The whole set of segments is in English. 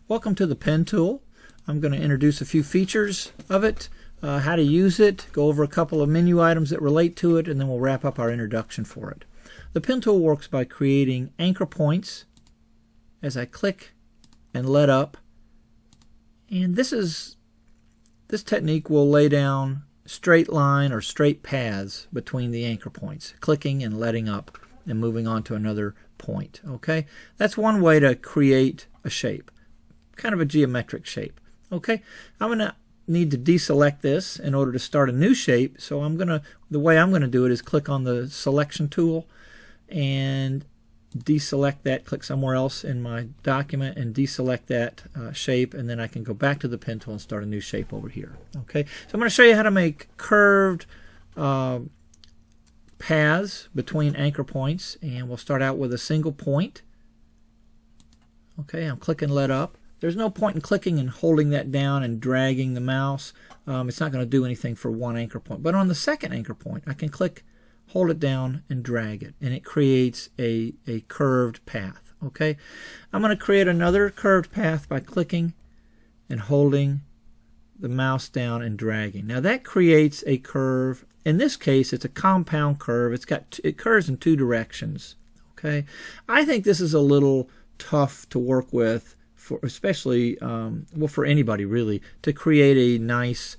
Welcome to the pen tool. I'm going to introduce a few features of it, how to use it, go over a couple of menu items that relate to it, and then we'll wrap up our introduction for it. The pen tool works by creating anchor points as I click and let up, and this technique will lay down straight line or straight paths between the anchor points, clicking and letting up and moving on to another point. Okay, that's one way to create a shape, kind of a geometric shape. Okay, I'm going to need to deselect this in order to start a new shape. So the way I'm going to do it is click on the selection tool and deselect that, click somewhere else in my document and deselect that shape, and then I can go back to the pen tool and start a new shape over here. Okay, so I'm going to show you how to make curved paths between anchor points, and we'll start out with a single point. Okay, I'm clicking let up. There's no point in clicking and holding that down and dragging the mouse. It's not going to do anything for one anchor point. But on the second anchor point, I can click, hold it down, and drag it, and it creates a curved path. Okay, I'm going to create another curved path by clicking and holding the mouse down and dragging. Now that creates a curve. In this case, it's a compound curve. It curves in two directions. Okay, I think this is a little tough to work with, especially for anybody really, to create a nice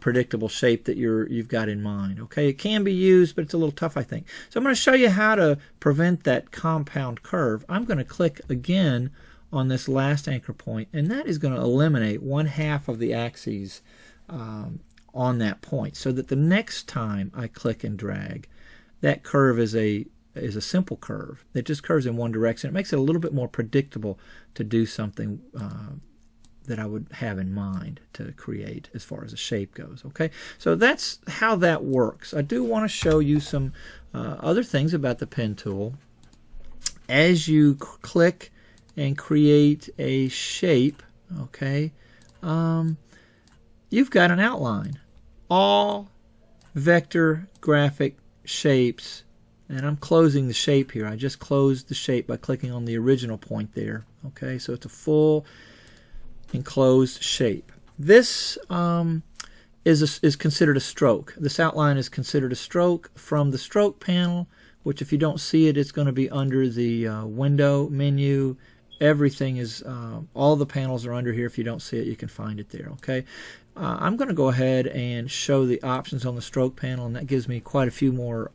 predictable shape that you've got in mind. Okay, it can be used, but it's a little tough, I think. So I'm going to show you how to prevent that compound curve. I'm going to click again on this last anchor point, and that is going to eliminate 1/2 of the axes on that point, so that the next time I click and drag, that curve is a simple curve. It just curves in one direction. It makes it a little bit more predictable to do something that I would have in mind to create as far as a shape goes. Okay, so that's how that works. I do want to show you some other things about the pen tool. As you click and create a shape, okay, you've got an outline. All vector graphic shapes, and I'm closing the shape here. I just closed the shape by clicking on the original point there. Okay, so it's a full enclosed shape. This is considered a stroke. This outline is considered a stroke from the stroke panel, which if you don't see it, it's going to be under the window menu. Everything is, all the panels are under here. If you don't see it, you can find it there. Okay, I'm going to go ahead and show the options on the stroke panel, and that gives me quite a few more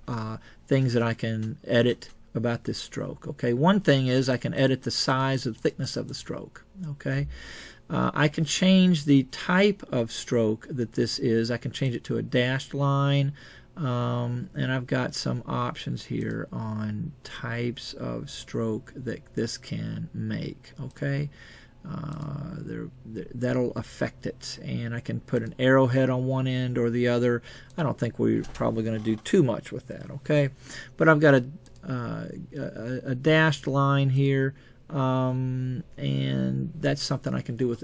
things that I can edit about this stroke. Okay, one thing is I can edit the size and thickness of the stroke. Okay, I can change the type of stroke that this is. I can change it to a dashed line, and I've got some options here on types of stroke that this can make. Okay, that'll affect it, and I can put an arrowhead on one end or the other. I don't think we're probably going to do too much with that. Okay, but I've got a dashed line here, and that's something I can do with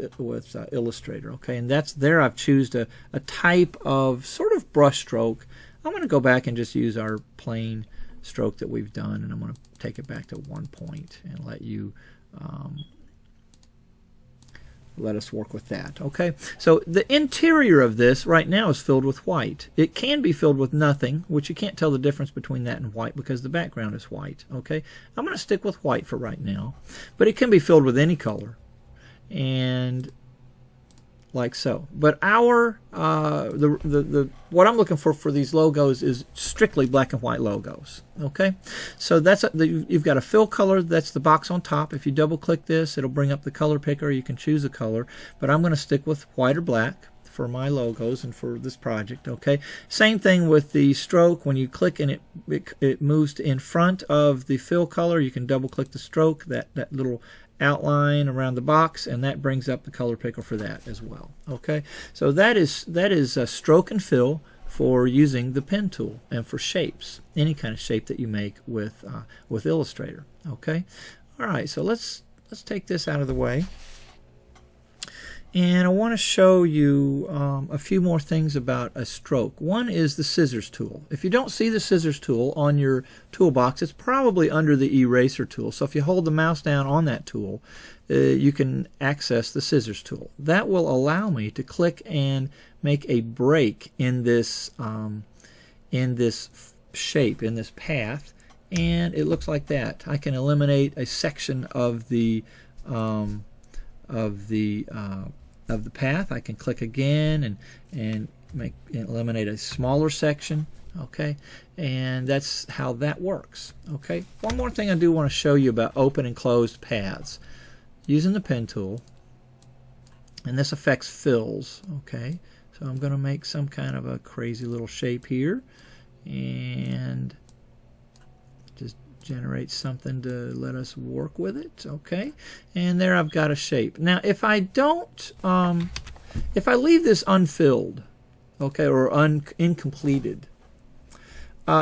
Illustrator. Okay, and that's there. I've chosen a type of sort of brush stroke. I'm going to go back and just use our plain stroke that we've done, and I'm going to take it back to 1 point and let you let us work with that. Okay, so the interior of this right now is filled with white. It can be filled with nothing, which you can't tell the difference between that and white because the background is white. Okay, I'm going to stick with white for right now, but it can be filled with any color, and like so. But our what I'm looking for these logos is strictly black and white logos. Okay, so you've got a fill color. That's the box on top. If you double click this, it'll bring up the color picker. You can choose a color, but I'm going to stick with white or black for my logos and for this project. Okay, same thing with the stroke. When you click and it moves to in front of the fill color, you can double click the stroke, that little outline around the box, and that brings up the color picker for that as well. Okay, so that is a stroke and fill for using the pen tool and for shapes, any kind of shape that you make with Illustrator. Okay, all right, so let's take this out of the way, And I want to show you a few more things about a stroke. One is the scissors tool. If you don't see the scissors tool on your toolbox, it's probably under the eraser tool. So if you hold the mouse down on that tool, you can access the scissors tool. That will allow me to click and make a break in this shape, in this path, and it looks like that. I can eliminate a section of the path. I can click again and eliminate a smaller section. Okay, and that's how that works. Okay, one more thing I do want to show you about open and closed paths using the pen tool, and this affects fills. Okay, so I'm going to make some kind of a crazy little shape here and just generate something to let us work with it. Okay, and there I've got a shape. Now if I don't if I leave this unfilled, okay, or incompleted,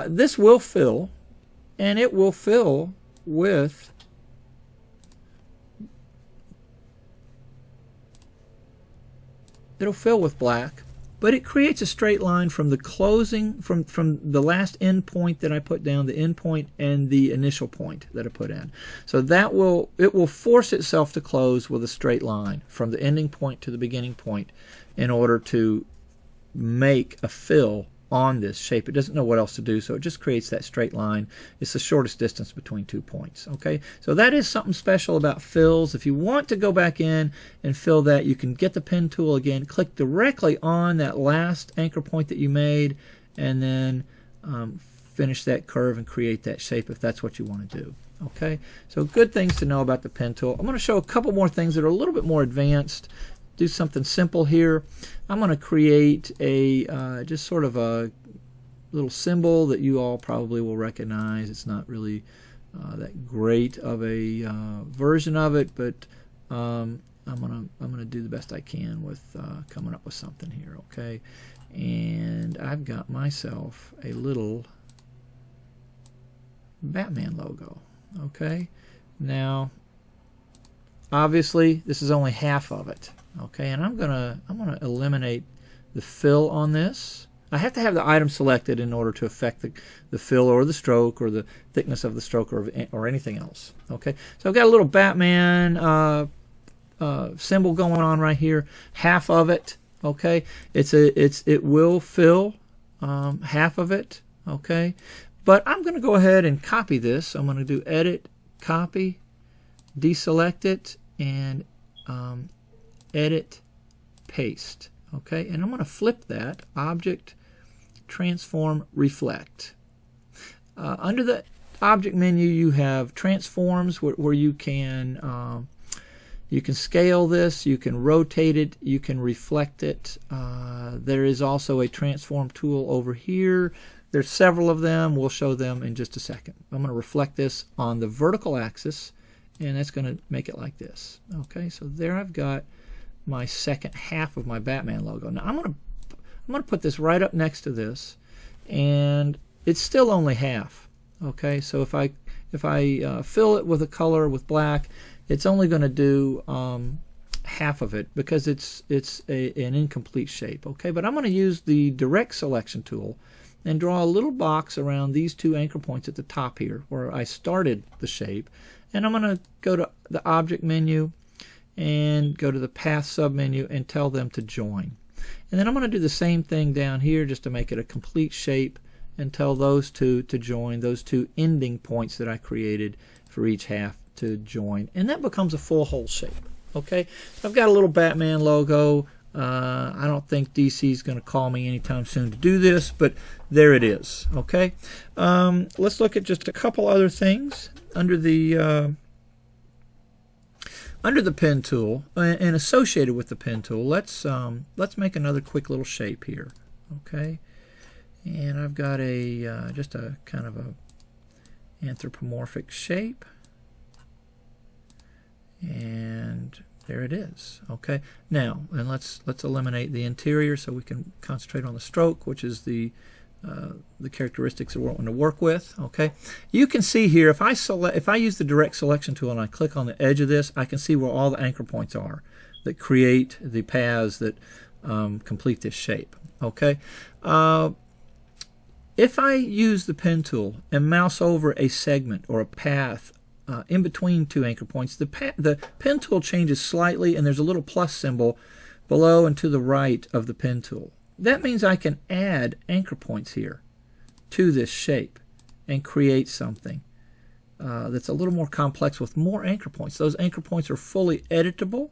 this will fill, and it will fill with black, but it creates a straight line from the closing, from the last end point that I put down, the end point, and the initial point that I put in. So it will force itself to close with a straight line from the ending point to the beginning point in order to make a fill on this shape. It doesn't know what else to do, so it just creates that straight line. It's the shortest distance between 2 points. Okay, so that is something special about fills. If you want to go back in and fill that, you can get the pen tool again, click directly on that last anchor point that you made, and then finish that curve and create that shape if that's what you want to do. Okay, so good things to know about the pen tool. I'm going to show a couple more things that are a little bit more advanced. Do something simple here. I'm going to create a just sort of a little symbol that you all probably will recognize. It's not really that great of a version of it, but I'm gonna do the best I can with coming up with something here. Okay, and I've got myself a little Batman logo. Okay, now obviously this is only half of it. Okay, and I'm gonna eliminate the fill on this. I have to have the item selected in order to affect the fill or the stroke or the thickness of the stroke or anything else. Okay, so I've got a little Batman symbol going on right here. Half of it. Okay, it will fill half of it. Okay, but I'm going to go ahead and copy this. I'm going to do Edit, Copy, deselect it, and Edit, Paste. Okay, and I'm going to flip that, Object, Transform, Reflect. Under the Object menu, you have Transforms, where you can scale this, you can rotate it, you can reflect it. There is also a Transform tool over here. There's several of them. We'll show them in just a second. I'm going to reflect this on the vertical axis, and that's going to make it like this. Okay, so there I've got my second half of my Batman logo. Now I'm going to put this right up next to this, and it's still only half. Okay, so if I fill it with a color with black, it's only going to do half of it because it's an incomplete shape. Okay, but I'm going to use the direct selection tool and draw a little box around these two anchor points at the top here where I started the shape, and I'm going to go to the Object menu and go to the Path submenu and tell them to join. And then I'm going to do the same thing down here just to make it a complete shape and tell those two to join, those two ending points that I created for each half to join. And that becomes a full whole shape. Okay, so I've got a little Batman logo. I don't think DC is going to call me anytime soon to do this, but there it is. Okay, let's look at just a couple other things under the pen tool and associated with the pen tool. Let's make another quick little shape here. Okay, and I've got a just a kind of a anthropomorphic shape, and there it is. Okay, now and let's eliminate the interior so we can concentrate on the stroke, which is the characteristics that we're wanting to work with. Okay, you can see here if I use the direct selection tool and I click on the edge of this, I can see where all the anchor points are. that create the paths that complete this shape. Okay. If I use the pen tool and mouse over a segment or a path in between two anchor points, the pen tool changes slightly, and there's a little plus symbol below and to the right of the pen tool. That means I can add anchor points here to this shape and create something that's a little more complex with more anchor points. Those anchor points are fully editable,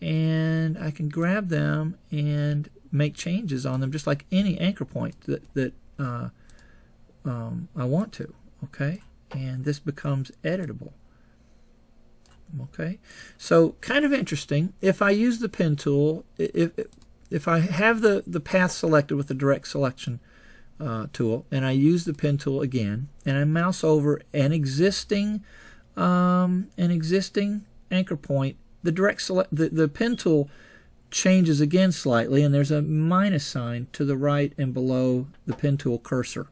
and I can grab them and make changes on them just like any anchor point that I want to. Okay, and this becomes editable. Okay, so kind of interesting. If I use the pen tool, if I have the path selected with the direct selection tool, and I use the pen tool again, and I mouse over an existing anchor point, the pen tool changes again slightly, and there's a minus sign to the right and below the pen tool cursor.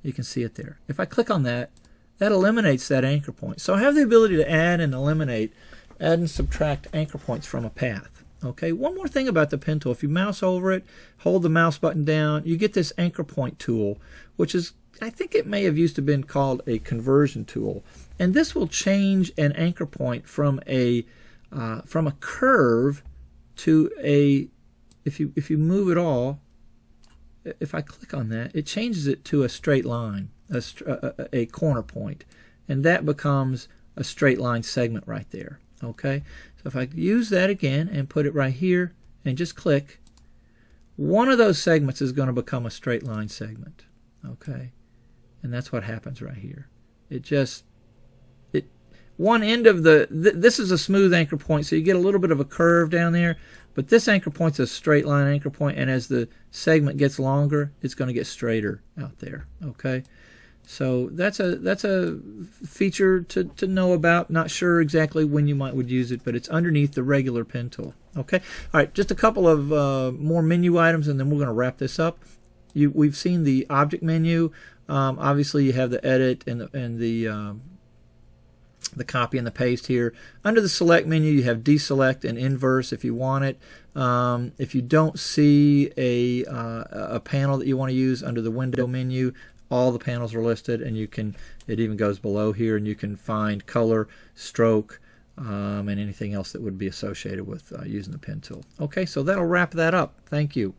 You can see it there. If I click on that, that eliminates that anchor point. So I have the ability to add and eliminate, add and subtract anchor points from a path. Okay, one more thing about the pen tool. If you mouse over it, hold the mouse button down, you get this anchor point tool, which is, I think it may have used to been called a conversion tool. And this will change an anchor point from a curve to a, if you move it all, if I click on that, it changes it to a straight line, a corner point, and that becomes a straight line segment right there. Okay, so if I use that again and put it right here and just click, one of those segments is going to become a straight line segment. Okay, and that's what happens right here. One end of this is a smooth anchor point, so you get a little bit of a curve down there, but this anchor point's a straight line anchor point, and as the segment gets longer, it's going to get straighter out there. Okay, so that's a feature to know about. Not sure exactly when you would use it, but it's underneath the regular pen tool. Okay, all right, just a couple of more menu items, and then we're going to wrap this up. We've seen the object menu. Obviously, you have the edit and the copy and the paste here. Under the select menu, you have deselect and inverse if you want it. If you don't see a panel that you want to use under the window menu, all the panels are listed, and it even goes below here, and you can find color, stroke, and anything else that would be associated with using the pen tool. Okay, so that'll wrap that up. Thank you.